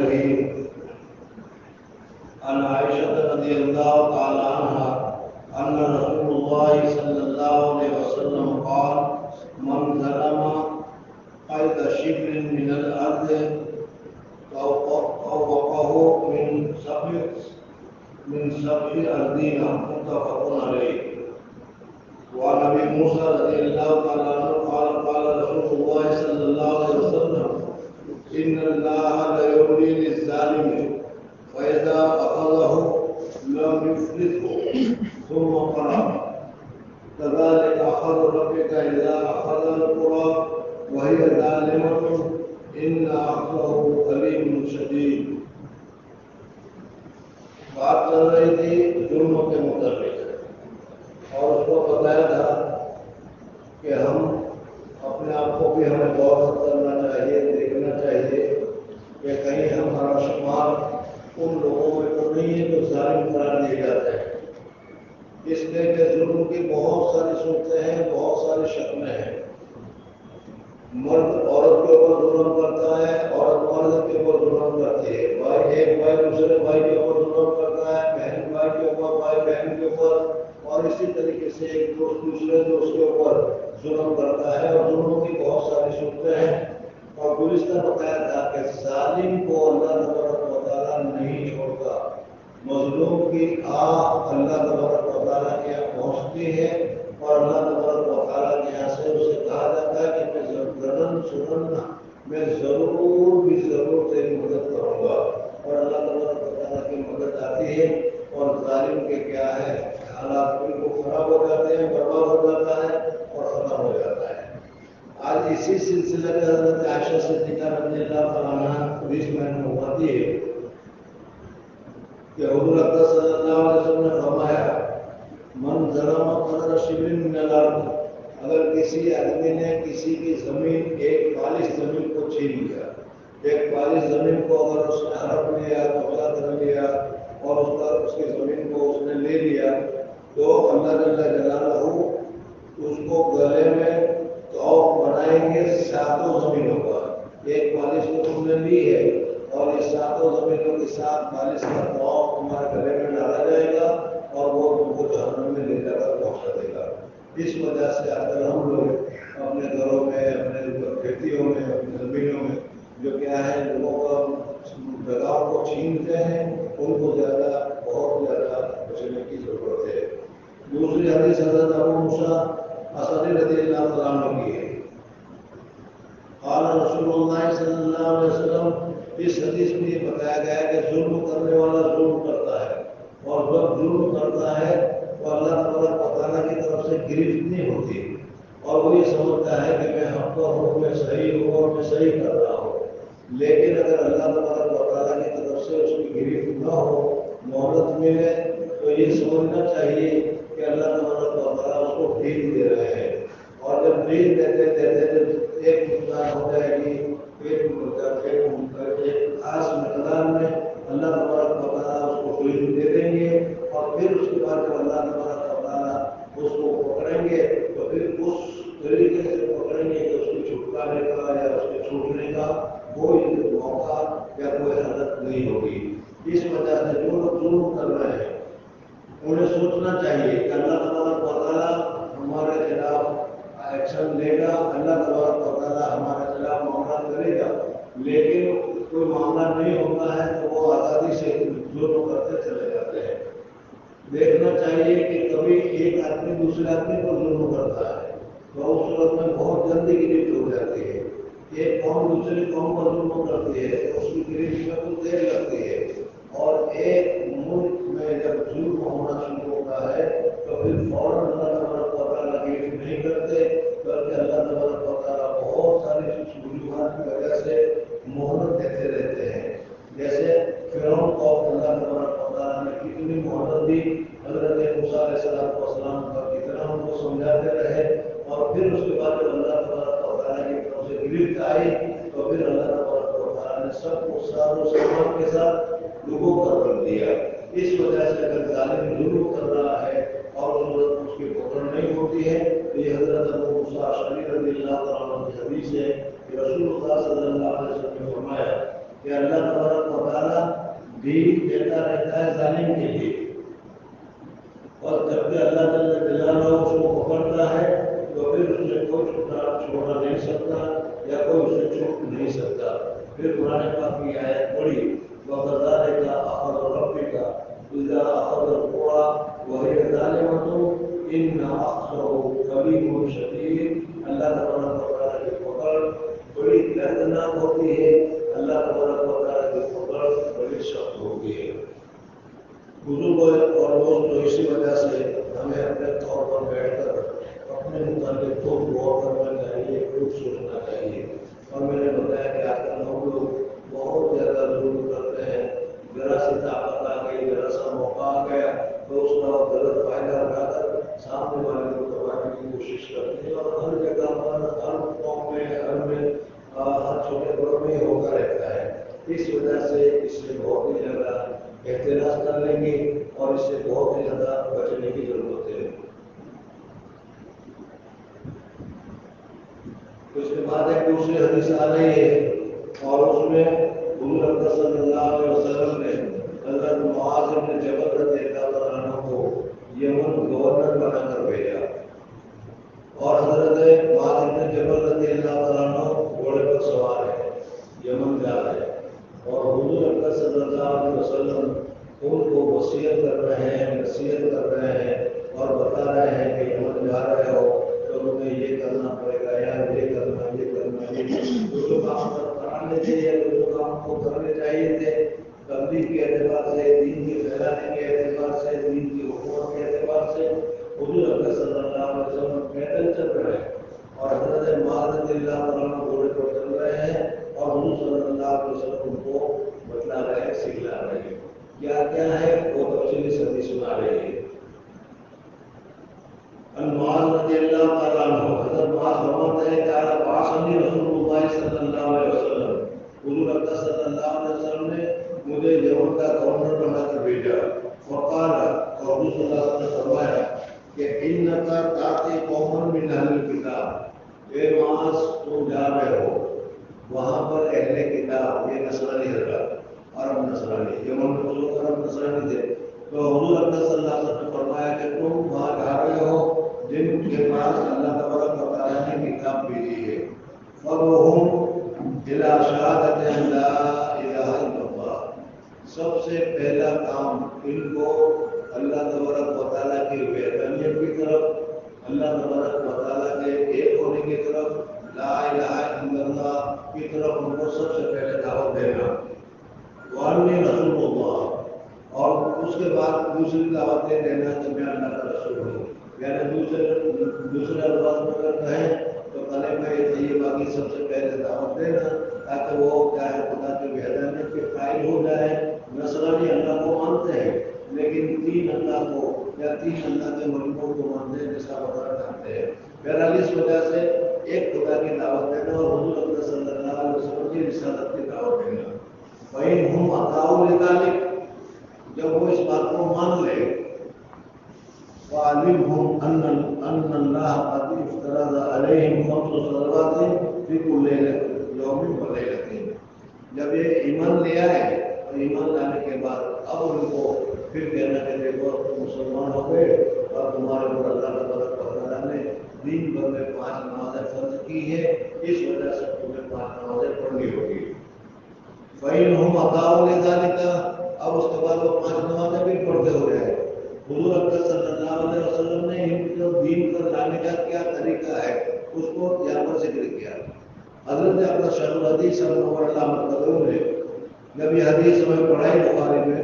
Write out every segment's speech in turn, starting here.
الرحيم عن عائشة رضي الله تعالى عنها أن رسول الله صلى الله عليه وسلم قال من ظلم قيد شبر من الأرض طوقه من سبع أرضين متفق عليه. وعن أبي موسى رضي الله تعالى عنه قال قال رسول الله صلى الله عليه وسلم إن الله لا يملي للظالم فإذا أخذه لم يفلته ثم قرأ كذلك أخذ ربك إذا أخذ القرى وهي ظالمة إن أخذه أليم شديد. بات چل رہی تھی ظلم کے متعلق اور اس کو بتایا تھا کہ ہم اپنے آپ کو بھی ہمیں غور کرنا چاہیے، دیکھنا چاہیے کہ کہیں ہمارا شمار ان لوگوں میں تو نہیں ہے جو ظالم قرار دیے جاتے ہیں، اس لیے کہ ظلم کی بہت ساری صورتیں ہیں، بہت ساری شکلیں ہیں۔ مرد عورت کے اوپر ظلم کرتا ہے، عورت مرد کے اوپر ظلم کرتی ہے، ایک بھائی دوسرے بھائی کے اوپر ظلم کرتا ہے، بہن بھائی کے اوپر، بھائی بہن کے اوپر، اور اسی طریقے سے ایک دوست دوسرے دوست کے اوپر ظلم کرتا ہے، اور ظلموں کی بہت ساری صورتیں ہیں۔ اور گزشتہ بتایا تھا کہ ظالم کو اللہ تبارک و تعالیٰ نہیں چھوڑتا، مظلوم کی آہ اللہ تبارک و تعالیٰ کے یہاں پہنچتی ہے، اور اللہ تبارک و تعالیٰ کے یہاں سے اسے کہا جاتا ہے کہ میں ضرور بھی ضرور تیری مدد کروں گا، اور اللہ تبارک و تعالیٰ کی مدد آتی ہے، اور ظالم کے کیا ہے حالات بالکل خراب ہو جاتے ہیں، برباد ہو جاتا ہے اور ختم ہو جاتا ہے۔ آج اسی سلسلے میں حضرت عائشہ صدیقہ رضی اللہ تعالیٰ عنہا حدیث میں ہوتی ہے کہ حضور اقدس صلی اللہ علیہ وسلم نے فرمایا من ظلم قدر شبر من الارض، اگر کسی آدمی نے کسی کی زمین، ایک خالص زمین کو چھین لیا، ایک خالص زمین کو اگر اس نے ہڑپ لیا، قبضہ کر لیا، اور اس کی زمین کو اس نے لے لیا، تو اللہ جل جلالہ اس کو گلے میں توق بنائیں گے ساتوں زمینوں کا۔ ایک خالص کو تم نے لی ہے اور یہ ساتوں زمینوں کے ساتھ خالص کا توق تمہارے گلے میں ڈالا جائے گا، اور وہ تم کو جہنم میں لے جا کر پہنچا دے گا۔ اس وجہ سے اگر ہم لوگ اپنے گھروں میں، اپنے کھیتیوں میں، اپنی زمینوں میں جو کیا ہے لوگوں کا جگہوں کو چھینتے ہیں، ان کو زیادہ بہت زیادہ بچنے کی ضرورت ہے۔ دوسری حدیث حضرت ابو موسیٰ اشعری رضی اللہ تعالیٰ عنہ کی ہے، قال رسول اللہ صلی اللہ علیہ وسلم، اس حدیث میں یہ بتایا گیا ہے کہ ظلم کرنے والا ظلم کرتا ہے، اور جب ظلم کرتا ہے تو اللہ تبارک و تعالیٰ کی طرف سے گرفت نہیں ہوتی، اور وہ یہ سمجھتا ہے کہ میں حق پر ہوں، میں صحیح ہوں اور میں صحیح کر رہا ہوں۔ لیکن اگر اللہ تبارک و تعالیٰ کی طرف سے اس کی گرفت نہ ہو، مہلت ملے، تو یہ سمجھنا چاہیے کہ اللہ تبارک و تعالیٰ اس کو ڈھیل دے رہے ہیں، اور جب ڈھیل دیتے جب ایک نقصان ہو جائے گی، ایک خاص مقدار میں اللہ تبارک و تعالیٰ اس کو ڈھیل دے دیں گے، اور پھر اس کے بعد جب اللہ تبارک و تعالیٰ اس کو پکڑیں گے تو پھر اس طریقے سے پکڑیں گے کہ اس کے چھٹکانے کا یا اس کے چھوٹنے کا کوئی موقع یا کوئی حالت نہیں ہوگی۔ اس وجہ سے جو لوگ ظلم کر رہے ہیں انہیں سوچنا چاہیے کہ اللہ تبارک و تعالیٰ ہمارے خلاف ایکشن لے گا، اللہ تبارک و تعالیٰ ہمارے خلاف معاملہ کرے گا، لیکن کوئی معاملہ نہیں ہوتا ہے تو وہ آزادی سے ظلم کرتے چلے جاتے ہیں۔ دیکھنا چاہیے کہ کبھی ایک آدمی دوسرے آدمی کو ظلم کرتا ہے تو اس صورت میں بہت جلدی گرفت ہو جاتی ہے۔ ایک قوم دوسری قوم پر ظلم کرتی ہے تو اس کی گرفت میں کچھ دیر لگتی ہے، اور ایک ملک میں جب ظلم ہونا شروع ہوتا ہے تو پھر فوراً اللہ تبارک و تعالیٰ گرفت نہیں کرتے، بلکہ اللہ تبارک و تعالیٰ بہت ساری وجوہات کی وجہ سے مہلت دیتے رہتے ہیں۔ جیسے فرعون کو اللہ تبارک و تعالیٰ نے کتنی مہلت دی، حضرت موسیٰ علیہ السلام کا کتنا ان کو سمجھاتے رہے، اور پھر اس کے بعد جب اللہ تبارک و تعالیٰ کی طرف سے گرفت آئی تو پھر اللہ تبارک و تعالیٰ نے سب کو ساز و سامان کے ساتھ ڈبو کر رکھ دیا۔ اس وجہ سے اگر ظالم ظلم کر رہا ہے اور اس کی پکڑ نہیں ہوتی ہے تو یہ حضرت ابو موسیٰ اشعری رضی اللہ تعالیٰ عنہ کی حدیث ہے کہ رسول اللہ صلی اللہ علیہ وسلم نے فرمایا کہ اللہ تبارک و بھی دیتا رہتا ہے ظالم کے لیے، اور جب کہ اللہ جل جلالہ اس کو پکڑتا ہے تو پھر اس میں کوئی چھوڑا نہیں سکتا یا کوئی اسے چھوڑ نہیں سکتا۔ پھر قرآن پاک کی آیت پڑھی وَكَذَلِكَ أَخَذُ رَبِّكَ إِذَا أَخَذَ الْقُرَىٰ وَهِيَ ظَالِمَةٌ إِنَّ أَخْذَهُ قَرِيبٌ شَدِيدٌ۔ اللہ تبارک و تعالیٰ کی پکڑ بڑی دردناک ہوتی ہے، اللہ تبارک و تعالیٰ کی پکڑ بڑی سخت ہوتی ہے۔ بزرگ اور دوست تو اسی وجہ سے ہمیں اپنے طور پر بیٹھ کر اپنے متعلق خوب غور کرنا چاہیے، خوب سوچنا چاہیے۔ اور میں نے بتایا کہ آج کل ہم لوگ بہت زیادہ ظلم کرتے ہیں، ذرا سی طاقت آ گئی، ذرا سا موقع آ گیا تو اس کا غلط فائدہ اٹھا کر سامنے والے کو دبانے کی کوشش کرتے ہیں، اور ہر جگہ پر ہر قوم میں ہر چھوٹے بڑوں میں ہوتا رہتا ہے۔ اس وجہ سے اس سے بہت ہی زیادہ احتراز کر لیں گے اور اس سے بہت ہی زیادہ بچنے کی ضرورت ہے۔ اس کے بعد ایک دوسری حدیث آ رہی ہے اور اس میں حضور اکرم صلی اللہ علیہ وسلم نے حضرت معاذ بن جبل رضی اللہ عنہ کو یمن گورنر بنا کر بھیجا، اور حضرت معاذ بن جبل رضی اللہ عنہ گھوڑے پر سوار ہے، یمن جا رہے ہیں، اور حضور اکرم صلی اللہ علیہ وسلم ان کو وصیت کر رہے ہیں، نصیحت کر رہے ہیں اور بتا رہے ہیں کہ یمن جا رہے ہو تو تمہیں یہ کرنا پڑے گا، یار یہ کرنا جو کام کرانے چاہیے، جو کام کو کرنے چاہیے تھے، تبلیغ کے اعتبار سے، دین کے پھیلانے کے اعتبار سے، دین کی حکومت کے اعتبار سے حضور اکرم صلی اللہ علیہ وسلم پیدل چل رہے ہیں اور حضرت معاذ رضی اللہ عنہ گھوڑے پر چل رہے ہیں، اور حضور صلی اللہ علیہ وسلم ان کو بتلا رہے ہیں، سکھلا رہے ہیں کیا کیا ہے، وہ تفصیلی سندھی سنا رہے ہیں۔ معاذ رضی اللہ تعالیٰ عنہ، حضرت معاذ فرماتے ہیں کہ بعثنی رسول اللہ صلی اللہ علیہ وسلم، حضور اکرم صلی اللہ علیہ وسلم نے مجھے یمن کا گورنر بنا کر بھیجا، وقال، اور حضور صلی اللہ علیہ وسلم نے فرمایا کہ انک تاتی قوما من اہل الکتاب، اے معاذ تم جا رہے ہو وہاں پر اہل کتاب، یہ نصرانی حضرات، عرب نصرانی، یمن میں لوگ عرب نصرانی تھے، تو حضور اکرم صلی اللہ علیہ وسلم نے فرمایا کہ تم وہاں جا رہے ہو جن کے پاس اللہ تبارک و تعالیٰ نے کتاب بھیجی ہے، فَدْعُوهُمْ إِلَىٰ شَهَادَةِ أَن لَا إِلَٰهَ إِلَّا اللَّهُ، سب سے پہلا کام ان کو اللہ تبارک و تعالیٰ کی وحدانیت کی طرف، اللہ تبارک و تعالیٰ کے ایک ہونے کی طرف، لا الہ الا اللہ کی طرف ان کو سب سے پہلے دعوت دینا، وَأَنِّي رَسُولُ اللَّهِ، اور اس کے بعد دوسری دعوتیں دینا کہ میں اللہ کا رسول ہوں، یعنی دوسرے الفاظ میں اگر کہیں تو کلمہ طیبہ کی سب سے پہلے دعوت دینا تاکہ وہ کیا ہے خدا کی وحدانیت کے قائل ہو جائے۔ نصرانی اللہ کو مانتے ہیں لیکن تین اللہ کو یا تین اللہ کے ملکوں کو مانتے ہیں، جس کا وطن مانتے ہیں۔ بہرحال اس وجہ سے ایک خدا کی دعوت دینا اور حضور اکرم صلی اللہ علیہ وسلم کی رسالت کی دعوت دینا۔ فَإِنْهُمْ أَطَاعُوا لِذَلِكَ، جب وہ اس بات کو مان لے، وَعَلِمْهُمْ أَنَّ اللَّهَ قَدْ افْتَرَضَ عَلَيْهِمْ 5 صلوات فِي كُلِّ يَوْمٍ وَلَيْلَةٍ، جب یہ ایمان لے آئے اور ایمان لانے کے بعد اب ان کو پھر کہنا کہ دیکھو تم مسلمان ہو گئے اور تمہارے اوپر اللہ تبارک و تعالیٰ نے دین بھر میں 5 نمازیں فرض کی ہے، اس وجہ سے تمہیں 5 نمازیں پڑھنی ہوگی۔ فَإِنْهُمْ أَطَاعُوا لِذَلِكَ، اب اس کے بعد وہ 5 نمازیں بھی پڑھتے ہو جائے۔ حضور اکرم صلی اللہ علیہ وسلم نے ان کو دین پر لانے کا کیا طریقہ ہے اس کو یہاں پر ذکر کیا۔ حضرت اپنا شیخ الحدیث رحمہ اللہ مرتضی نے جب یہ حدیث ہمیں پڑھائی بخاری میں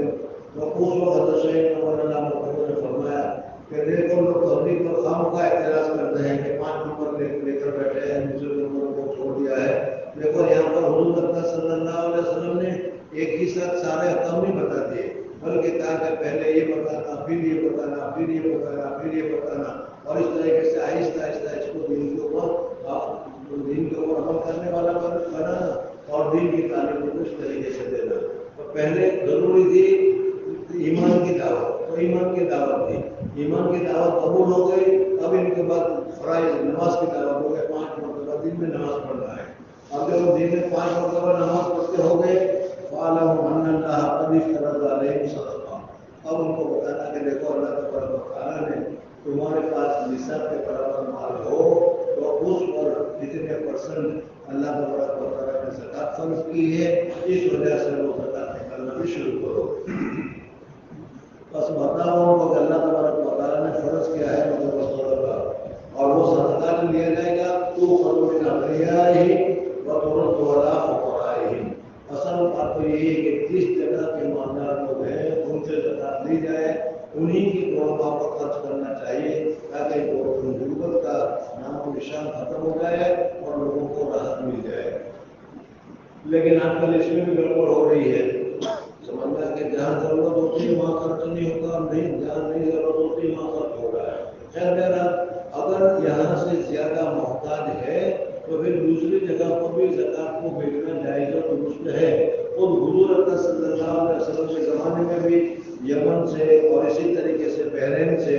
تو اس وقت حضرت شیخ اللہ مرتضی نے فرمایا کہ دیکھو لوگ تبلیغ پر خامخواہ اعتراض کرتے ہیں کہ 5 نمبر لے کر بیٹھے ہیں، دوسرے نمبروں کو چھوڑ دیا ہے۔ دیکھو یہاں پر حضور اکرم صلی اللہ علیہ وسلم نے ایک ہی ساتھ سارے احکام نہیں بتا دیے، بلکہ کہا کہ پہلے یہ بتانا، پھر یہ بتانا، پھر یہ بتانا، پھر یہ بتانا، اور اس طریقے سے آہستہ آہستہ اس کو دین کے اوپر عمل کرنے والا بنانا اور دین کی تعلیم کو اس طریقے سے دینا۔ تو پہلے ضروری تھی ایمان کی دعوت، تو ایمان کی دعوت تھی، ایمان کی دعوت قبول ہو گئی، اب ان کے بعد فرائض نماز کی دعوت ہو گئی، 5 مرتبہ دن میں نماز پڑھنا ہے۔ اب جب دن میں 5 مرتبہ نماز پڑھتے ہو گئے، فَعَلَمُ أَنَّ اللَّهَ قَدْ افْتَرَضَ فرض کی ہے، اس وجہ سے وہ زکات نکالنا بھی شروع کرو۔ بس بتاؤ کہ اللہ تبارک و تعالیٰ نے فرض کیا ہے مطلب کا، اور وہ صدقہ جو لیا جائے گا تو خطوط نظریہ ہی بطورت والا فقراء ہی۔ اصل بات تو یہی ہے کہ جس جگہ کے مالدار لوگ ہیں ان سے زکات لی جائے، انہیں کی غربا پر خرچ کرنا چاہیے تاکہ غربت کا نام و نشان ختم ہو جائے اور لوگوں کو راحت مل جائے۔ لیکن آج کل اس میں بھی گڑبڑ ہو رہی ہے، سمجھنا کہ جہاں ضرورت ہوتی ہے وہاں خرچ نہیں ہوتا، نہیں جہاں نہیں ضرورت ہوتی وہاں خرچ ہو رہا ہے۔ خیر بہرحال اگر یہاں سے زیادہ محتاج ہے تو پھر دوسری جگہ پر بھی زکات کو بھیجنا جائز اور درست ہے۔ اور حضور اکرم صلی اللہ علیہ وسلم کے زمانے میں بھی یمن سے اور اسی طریقے سے بحرین سے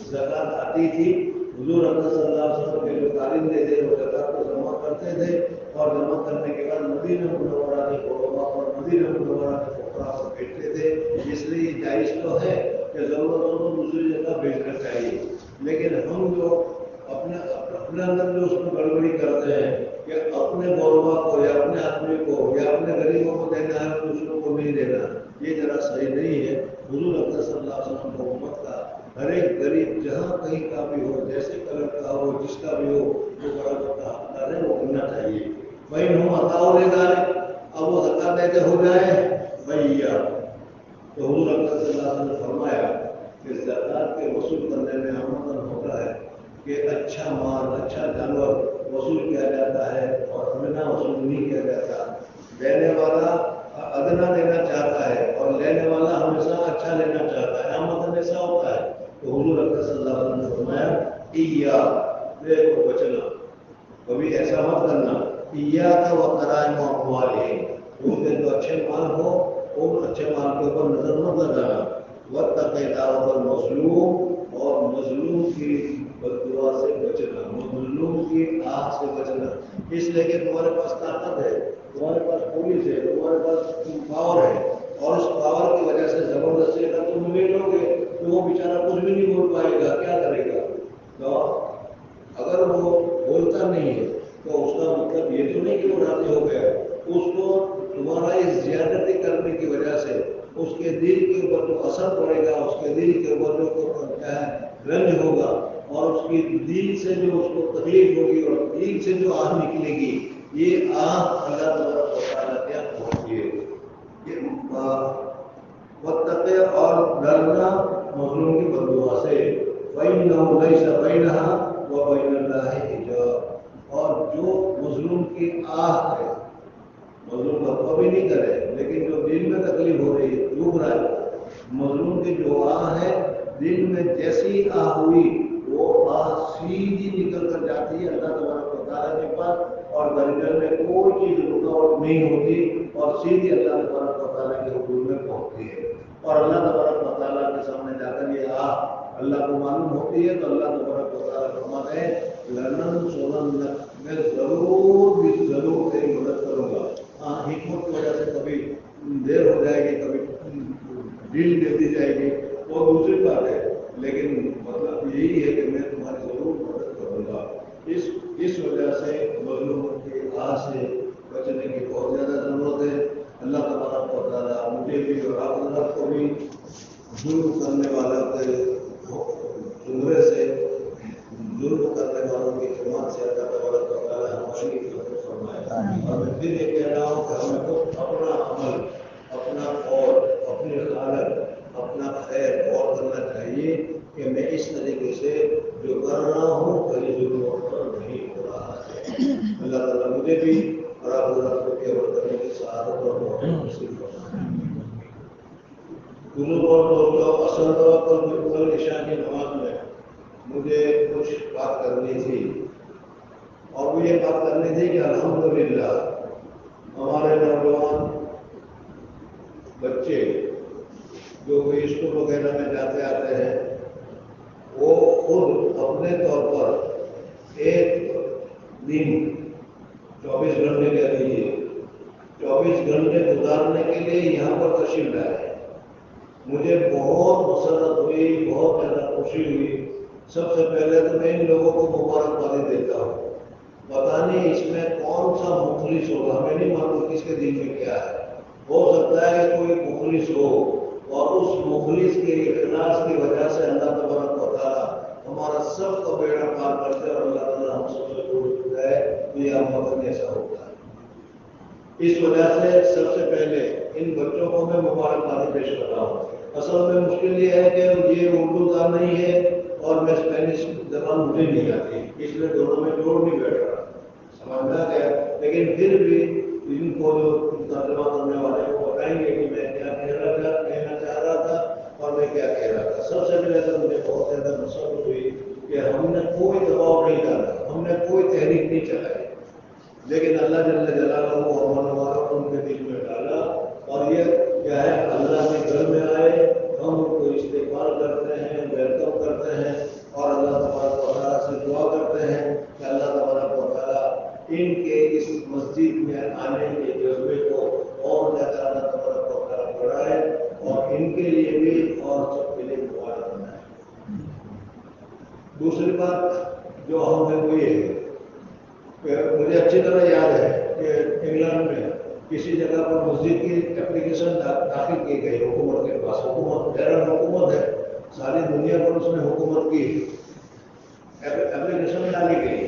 زکات آتی تھی۔ حضور اکرم صلی اللہ علیہ وسلم کے جو کارندے تھے وہ زکات کو جمع کرتے تھے اور جمع کرنے کے بعد مدینہ منورہ کے غربا اور مدینہ منورہ کے فقراء کو بھیجتے تھے۔ اس لیے جائز تو ہے کہ ضرورت ہو تو دوسری جگہ بھیجنا چاہیے، لیکن ہم جو اپنے اندر جو اس میں گڑبڑی کرتے ہیں کہ اپنے غربا کو یا اپنے آدمی کو یا اپنے غریبوں کو دینا ہے اور دوسروں کو نہیں دینا، یہ ذرا صحیح نہیں ہے۔ حضور اکرم صلی اللہ علیہ وسلم کی امت کا ہر ایک غریب جہاں کہیں کا بھی ہو، جیسے کلر کا ہو، جس کا بھی ہو، جو برابر کا حقدار ہے وہ کرنا چاہیے۔ بھائی ہم عطاؤ لے جائیں، اب وہ زکات دیتے ہو جائے بھیا، تو حضور اکرم صلی اللہ علیہ وسلم نے فرمایا کہ زکات کے وصول کرنے میں عموماً ہوتا ہے کہ اچھا مال، اچھا جانور وصول کیا جاتا ہے اور ادنا وصول نہیں کیا جاتا۔ دینے والا ادنا دینا چاہتا ہے اور لینے والا ہمیشہ اچھا لینا چاہتا ہے، عموماً ایسا ہوتا ہے۔ تو حضور اکرم صلی اللہ علیہ وسلم نے فرمایا ایاک کو بچنا، کبھی ایسا مت کرنا، ایاک وقرائم اموالہم، ان کے جو اچھے مال ہو ان اچھے مال کے اوپر نظر مت لگانا، واتق دعوۃ المظلوم، اور مظلوم کی بددعا سے بچنا، مظلوم کی آہ سے بچنا۔ اس لیے کہ تمہارے پاس طاقت ہے، تمہارے پاس پولیس ہے، تمہارے پاس پاور ہے، اور اس پاور کی وجہ سے زبردستی اگر تم لے لو گے تو وہ بیچارہ کچھ بھی نہیں بول پائے گا، کیا کرے گا؟ تو اگر وہ بولتا نہیں ہے تو اس کا مطلب یہ تو نہیں کہ وہ راضی ہو گیا، اس کو تمہارا اس زیادتی کرنے کی وجہ سے اس کے دل کے اوپر جو اثر پڑے گا، اس کے دل کے اوپر جو کیا ہے رنج ہوگا، اور اس کی دل سے جو اس کو تکلیف ہوگی اور دل سے جو آہ نکلے گی، یہ آہ اللہ تبارک و تعالیٰ کیا ہوتی ہے، یہ متقی اور ڈرنا مظلوم کی بددعا سے، فَإِنَّهُ لَيْسَ بَيْنَهَا وَبَيْنَ اللَّهِ حِجَابٌ، اور جو مظلوم کی آہ ہے، مظلوم بددعا بھی نہیں کرے لیکن جو دل میں تکلیف ہو رہی ہے، دکھ رہا ہے، مظلوم کی جو آہ ہے دل میں جیسی آہ ہوئی وہ آہ سیدھی نکل کر جاتی ہے اللہ تبارک و تعالیٰ کے پاس، اور درجن میں کوئی چیز رکاوٹ نہیں ہوتی اور سیدھی اللہ تبارک و تعالیٰ کے حضور میں پہنچتی ہے، اور اللہ تبارک و تعالیٰ کے سامنے جا کر یہ آہ اللہ کو معلوم ہوتی ہے تو اللہ تبارک و تعالیٰ فرماتے ہیں لَنَنصُرَنَّكَ، میں ضرور بھی ضرور تیری مدد کروں گا۔ حکمت کی وجہ سے کبھی دیر ہو جائے گی، کبھی ڈیل دے دی جائے گی، وہ دوسری بات ہے، لیکن مطلب یہی ہے کہ میں تمہاری ضرور مدد کروں گا۔ اس وجہ سے مظلوم کی آہ سے بچنے کی بہت زیادہ ضرورت ہے۔ اللہ تبارک و تعالیٰ مجھے بھی اور آپ حضرات کو بھی ظلم کرنے والا کے زمرے سے، ظلم کرنے والوں کی جماعت سے اللہ تبارک و تعالیٰ ہماری حفاظت فرمائے۔ اور میں پھر یہ کہہ رہا ہوں کہ ہمیں خود اپنا عمل، اپنا قول، اپنی حالت، اپنا خیر غور کرنا چاہیے کہ میں اس طریقے سے جو کر رہا ہوں کہیں ظلم پر نہیں ہو رہا ہے۔ اللہ تعالیٰ مجھے بھی اور آپ حضرات کو کیور کرنے کی سعادت اور موقع نصیب فرمائے۔ ظلم اور اصل طور پر بالکل عشاء کی نماز میں مجھے کچھ بات کرنی تھی، اور وہ یہ بات کرنی تھی کہ الحمدللہ ہمارے نوجوان بچے جو کوئی اسکول وغیرہ میں جاتے آتے ہیں وہ خود اپنے طور پر ایک دن 24 گھنٹے کہہ لیجیے 24 گھنٹے گزارنے کے لیے یہاں پر تشریف لائے۔ مجھے بہت مسرت ہوئی، بہت زیادہ خوشی ہوئی۔ سب سے پہلے تو میں ان لوگوں کو مبارکبادی دیتا ہوں پتا نہیں اس میں کون سا مخلص ہوگا، ہمیں نہیں معلوم کس کے دل میں کیا ہے. ہو سکتا ہے کہ کوئی مخلص ہو اور اس مخلص کے اخلاص کی وجہ سے اللہ تبارک و تعالیٰ ہمارا سب کا بیڑا پار کرتے اور اللہ تعالیٰ ہم سب سے جوڑ ہے. تو یہ ہم ایسا ہوتا ہے. اس وجہ سے سب سے پہلے ان بچوں کو میں مبارکباد پیش کرتا ہوں. اصل میں مشکل یہ ہے کہ یہ اردو دار نہیں ہے اور میں اسپینش زبان مجھے نہیں آتی، اس لیے دونوں میں جوڑ نہیں بیٹھ رہا، سمجھنا کیا. لیکن پھر بھی ان کو جو ترجمہ کرنے والے کو بتائیں گے کہ میں کیا کہنا چاہ رہا تھا اور میں کیا کہہ رہا تھا. سب سے پہلے تو مجھے بہت زیادہ مسرت ہوئی کہ ہم نے کوئی دباؤ نہیں ڈالا، ہم نے کوئی تحریک نہیں چلائی، لیکن اللہ جل جلالہ ہمارا ان کے دل میں ڈالا. اور یہ کیا ہے، اللہ کے گھر میں آئے، ہم ان کو استقبال کرتے ہیں، ویلکم کرتے ہیں اور اللہ تبارک و تعالیٰ سے دعا کرتے ہیں کہ اللہ تبارک و تعالیٰ ان کے اس مسجد میں آنے کے جذبے کو اور زیادہ اللہ تبارک و تعالیٰ بڑھائے اور ان کے لیے بھی اور سب کے لیے مبارک بنائے. دوسری بات جو ہم نے وہ یہ ہے کہ مجھے اچھی طرح یاد ہے کہ انگلینڈ میں کسی جگہ پر مسجد کی اپلیکیشن داخل کی گئی حکومت کے پاس. حکومت فیڈرل حکومت ہے، ساری دنیا پر اس نے حکومت کی اپلیکیشن ڈالی گئی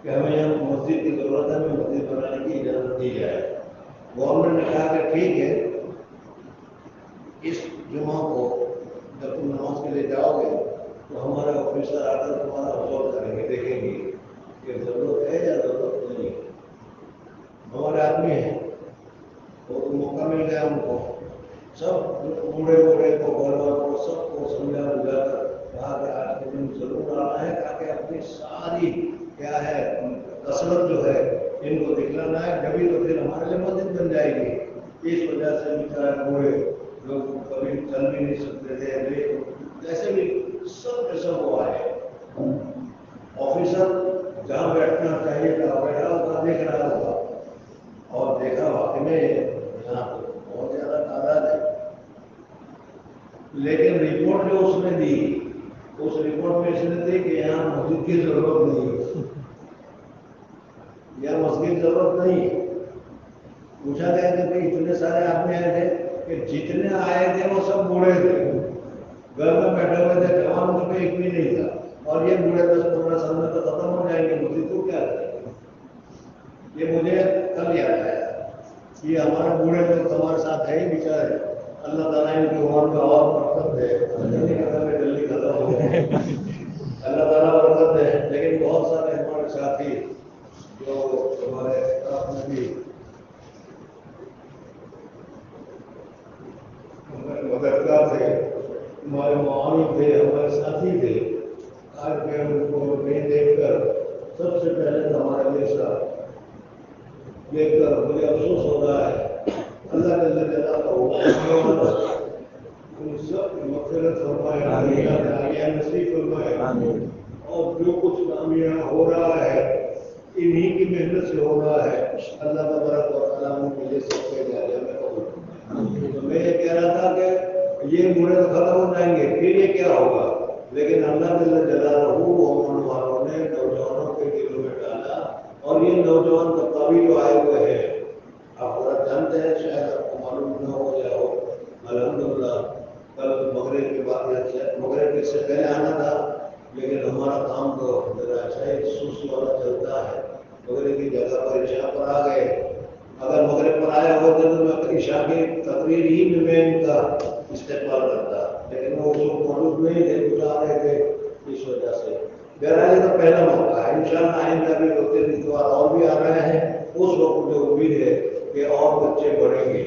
کہ ہمیں یہاں مسجد کی ضرورت ہے، ہمیں مسجد بنانے کی اجازت دی جائے. گورنمنٹ نے کہا کہ ٹھیک ہے، اس جمعہ کو جب تم نماز کے لیے جاؤ گے تو ہمارے آفیسر آ کر تمہارا غور کریں گے، دیکھیں گے کہ ضرورت ہے یا ضرورت نہیں ہے. ہمارے آدمی ہیں وہ تو موقع مل گیا ان کو، سب بوڑھے بوڑھے کو غربا کو سب کو سمجھا بجھا کر کہا کہ آج کے دن ضرور آنا ہے تاکہ اپنی ساری کیا ہے کثرت جو ہے ان کو دکھلانا ہے، جبھی تو پھر ہمارے لیے مسجد بن جائے گی. اس وجہ سے بیچارے بوڑھے لوگ کبھی چل بھی نہیں سکتے تھے، جیسے بھی سب کے سب وہ آئے. آفیسر جہاں بیٹھنا چاہیے تھا بیٹھا ہوگا، دیکھ رہا ہوگا اور دیکھا واقعی میں یہاں بہت زیادہ تعداد ہے. لیکن رپورٹ جو اس نے دی، اس رپورٹ میں اس نے دی کہ یہاں مسجد کی ضرورت نہیں، یہاں مسجد کی ضرورت نہیں. پوچھا گیا کہ بھائی اتنے سارے آدمی آئے تھے کہ جتنے آئے تھے وہ سب بوڑھے تھے، گھر میں بیٹھے ہوئے تھے، جوان اس میں ایک بھی نہیں تھا. اور یہ بوڑھے 10-15 سال میں تو ختم ہو جائیں گے، مسجد کو کیا کریں گے. یہ مجھے کل یاد آیا، یہ ہمارے بوڑھے لوگ ہمارے ساتھ ہے ہی بیچارے. اللہ تعالیٰ ان کی عمر کا اور برکت دے، جلدی ختم ہو جائے، اللہ تعالیٰ برکت دے. لیکن بہت سارے ہمارے ساتھی جو ہمارے طرف میں بھی ہمارے مددگار تھے، ہمارے معاون تھے، ہمارے ساتھی تھے، آج میں ان کو نہیں دیکھ کر سب سے پہلے تو ہمارا جیسا دیکھ کر مجھے افسوس ہو رہا ہے. اللہ جل جلالہ ان سب کی مغفرت فرمائے، نصیب فرمائے. اور جو کچھ کامیاب ہو رہا ہے انہی کی محنت سے ہو رہا ہے. اللہ تبارک و تعالیٰ ان کے لیے سب کے جاریہ میں قبول. تو میں یہ کہہ رہا تھا کہ یہ بوڑھے تو ختم ہو جائیں گے، پھر یہ کیا ہوگا. لیکن اللہ جل جلالہ مومن والوں نے نوجوانوں کے دلوں میں ڈالا. اور یہ نوجوان طبقہ بھی جو آئے ہوئے ہیں، آپ ذرا جانتے ہیں، شاید آپ کو معلوم نہ ہو یا ہو، الحمدللہ کل مغرب کے بعد مغرب سے پہلے آنا تھا، لیکن ہمارا کام تو ذرا شاید سوس والا چلتا ہے. مغرب کی جگہ پر عشاء پر آ گئے. اگر مغرب پر آیا ہوتے تو میں عشاء کی تقریر ہی میں ان کا استقبال کرتا، لیکن وہ موجود نہیں تھے، کچھ آ رہے تھے، اس وجہ سے. بہرحال یہ تو پہلا موقع ہے، انشاءاللہ آئندہ بھی ہوتے اتوار اور بھی آ رہے ہیں. اس وقت مجھے امید ہے کہ اور بچے بڑھیں گے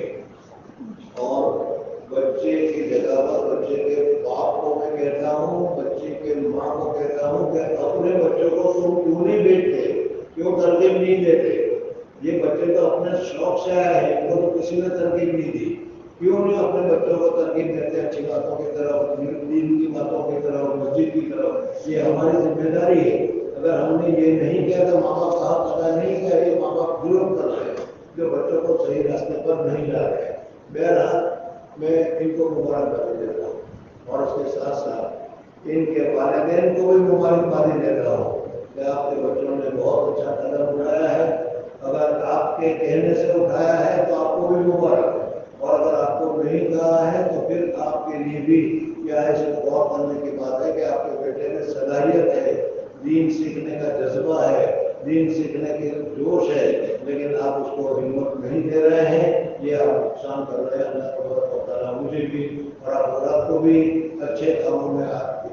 اور بچے کی جگہ پر بچے کے باپ کو میں کہتا ہوں، بچے کے ماں کو کہتا ہوں کہ اپنے بچوں کو تم کیوں نہیں بیچتے، کیوں ترغیب نہیں دیتے. یہ بچے تو اپنے شوق سے آئے ہیں، ان کو تو کسی نے ترغیب نہیں دی. کیوں نہیں اپنے بچوں کو ترغیب دیتے اچھی باتوں کی طرف، دین کی باتوں کی طرف، مسجد کی طرف. یہ ہماری ذمہ داری ہے. اگر ہم نے یہ نہیں کیا تو ماں باپ صاحب ادا نہیں کیا، یہ ماں باپ جرم کر رہے ہیں جو بچوں کو صحیح راستے پر نہیں لا رہے ہیں. بہرحال میں ان کو مبارکباد دیتا ہوں اور اس کے ساتھ ساتھ ان کے والدین کو بھی مبارکباد دیتا ہوں کہ آپ کے بچوں نے بہت اچھا قدم اٹھایا ہے. اگر آپ کے کہنے سے اٹھایا ہے تو آپ کو بھی مبارک ہے، اور اگر آپ کو نہیں کہا ہے تو پھر آپ کے لیے بھی کیا ہے، اس کو غور کرنے کی بات ہے کہ آپ کے بیٹے میں صلاحیت ہے، دین سیکھنے کا جذبہ ہے، دین سیکھنے کے جوش ہے، لیکن آپ اس کو ہمت نہیں دے رہے ہیں. یہ آپ نقصان کر رہے ہیں. اللہ تبارک و تعالیٰ مجھے بھی اور آپ کو بھی اچھے کاموں میں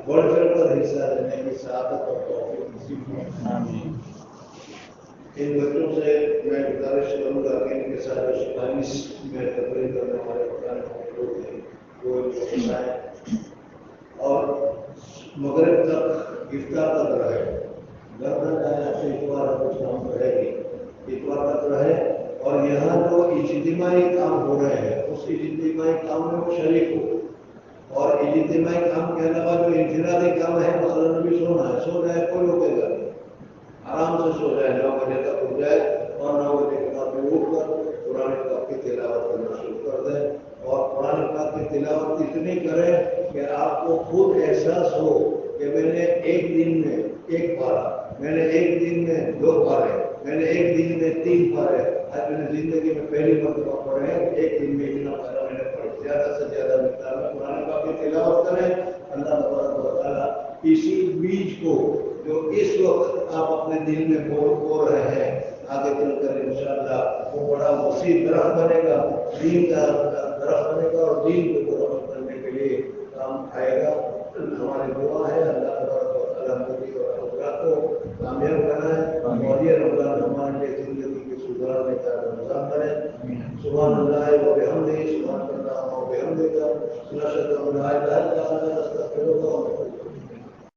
بڑھ چڑھ کر حصہ لینے کی سعادت اور توفیق نصیب فرمائے. ان بچوں سے میں گزارش کروں گا کہ ان کے ساتھ جو 47 میں تقریر کرنے والے لوگ ہیں وہ بتائیں اور مغرب تک افطار تک رہے. گھر نہ جائیں، آپ سے اتوار کچھ کام رہے گی، اتوار تک رہے. اور یہاں جو اجتماعی کام ہو رہے ہیں اس اجتماعی کام میں وہ شریک ہو. اور اجتماعی کام کے علاوہ جو انفرادی کام ہے، مثلاً بھی سونا ہے، سو جائے کوئی روکے گا نہیں، آرام سے سو جائے، 9 بجے تک اٹھ جائے اور 9 بجے کے بعد میں اٹھ کر قرآن پاک کی تلاوت کرنا شروع کر دیں. اور قرآن پاک کی تلاوت اتنی کریں کہ آپ کو خود احساس ہو کہ میں نے ایک دن میں 1 پارہ، میں نے ایک دن میں 2 پارے، میں نے ایک دن میں 3 پارے. آج میں نے زندگی میں پہلی مرتبہ پڑھے ہیں کہ ایک دن میں اتنا پارہ میں نے پڑھا. زیادہ سے زیادہ مقدار میں قرآن پاک کی تلاوت کریں. اللہ تبارک و تعالیٰ اسی بیج کو جو اس وقت آپ اپنے دل میں بو رہے ہیں، آگے چل کر انشاءاللہ وہ بڑا وسیع درخت بنے گا، دین کا درخت بنے گا اور دین کو مرتب کرنے کے لیے کام آئے گا. ہماری دعا ہے اللہ تبارک و تعالیٰ مودی اور حضرات کو کامیاب بنائے اور یہ رمضان ہمارے لیے زندگی کے سدھارنے کا رمضان بنے. سبحان اللہ و بحمدہ، سبحان اللہ و بحمدہ، نشہد ان لا الہ الا اللہ